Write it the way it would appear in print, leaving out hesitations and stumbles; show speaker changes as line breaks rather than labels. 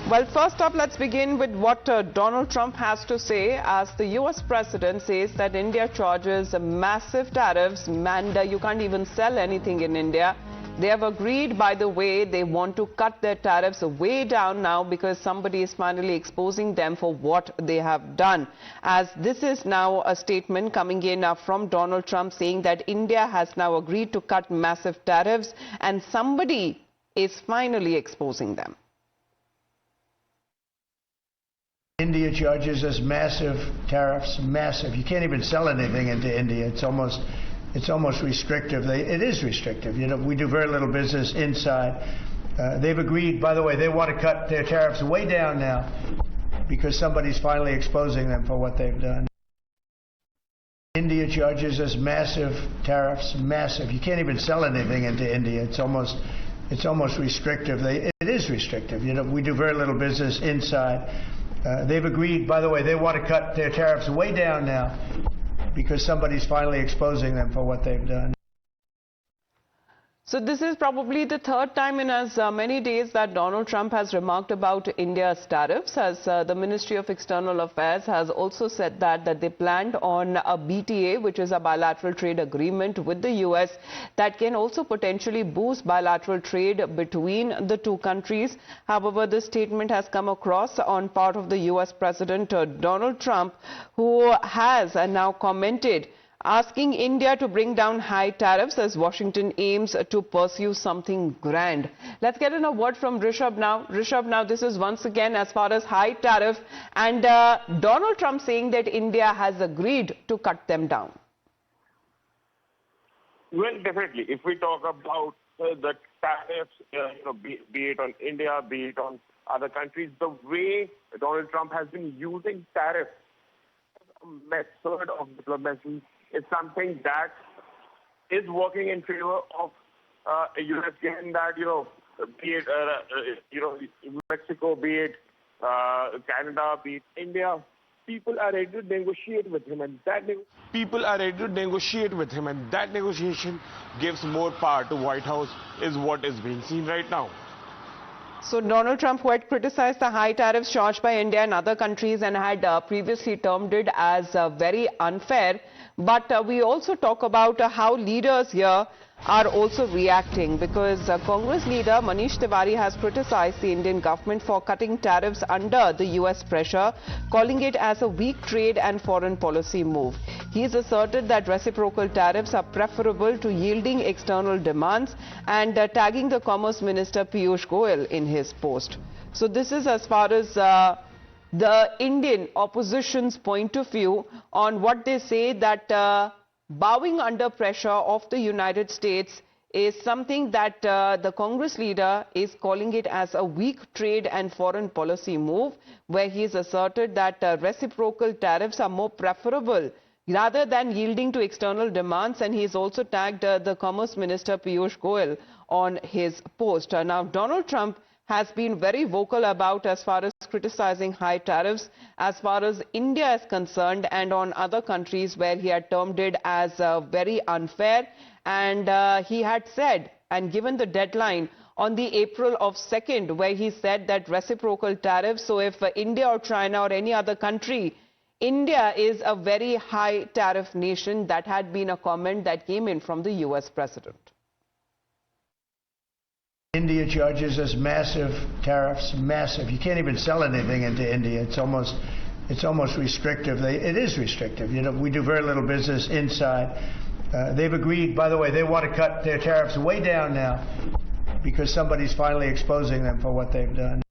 Well, first up, let's begin with what Donald Trump has to say as the US president says that India charges massive tariffs and you can't even sell anything in India. They have agreed, by the way, they want to cut their tariffs way down now because somebody is finally exposing them for what they have done. As this is now a statement coming in from Donald Trump saying that India has now agreed to cut massive tariffs and somebody is finally exposing them.
India charges us massive tariffs, massive. You can't even sell anything into India. It's almost restrictive. It is restrictive. You know, we do very little business inside. They've agreed, by the way, they want to cut their tariffs way down now because somebody's finally exposing them for what they've done. India charges us massive tariffs, massive. You can't even sell anything into India. It's almost restrictive. It is restrictive. You know, we do very little business inside. They've agreed, by the way, they want to cut their tariffs way down now because somebody's finally exposing them for what they've done.
So this is probably the third time in as many days that Donald Trump has remarked about India's tariffs, as the Ministry of External Affairs has also said that they planned on a BTA, which is a bilateral trade agreement with the US that can also potentially boost bilateral trade between the two countries. However, this statement has come across on part of the US President Donald Trump, who has now commented asking India to bring down high tariffs as Washington aims to pursue something grand. Let's get in a word from Rishabh now. Rishabh, now this is once again as far as high tariff and Donald Trump saying that India has agreed to cut them down.
Well, definitely. If we talk about the tariffs, be it on India, be it on other countries, the way Donald Trump has been using tariffs as a method of diplomacy is something that is working in favor of U.S. given that, be it, Mexico, be it Canada, be it India, people are ready to negotiate with him, and that negotiation gives more power to White House is what is being seen right now.
So Donald Trump, who had criticized the high tariffs charged by India and other countries and had previously termed it as very unfair, but we also talk about how leaders here are also reacting because Congress leader Manish Tiwari has criticized the Indian government for cutting tariffs under the US pressure, calling it as a weak trade and foreign policy move. He has asserted that reciprocal tariffs are preferable to yielding external demands and tagging the Commerce Minister Piyush Goyal in his post. So this is as far as the Indian opposition's point of view on what they say that bowing under pressure of the United States is something that the Congress leader is calling it as a weak trade and foreign policy move, where he has asserted that reciprocal tariffs are more preferable rather than yielding to external demands, and he has also tagged the Commerce Minister Piyush Goyal on his post. Now, Donald Trump has been very vocal about as far as criticizing high tariffs as far as India is concerned and on other countries where he had termed it as very unfair, and he had said and given the deadline on the April of 2nd where he said that reciprocal tariffs, so if India or China or any other country, India is a very high tariff nation. That had been a comment that came in from the US president.
India charges us massive tariffs, massive. You can't even sell anything into India. It's almost restrictive. It is restrictive. You know, we do very little business inside. They've agreed, by the way, they want to cut their tariffs way down now because somebody's finally exposing them for what they've done.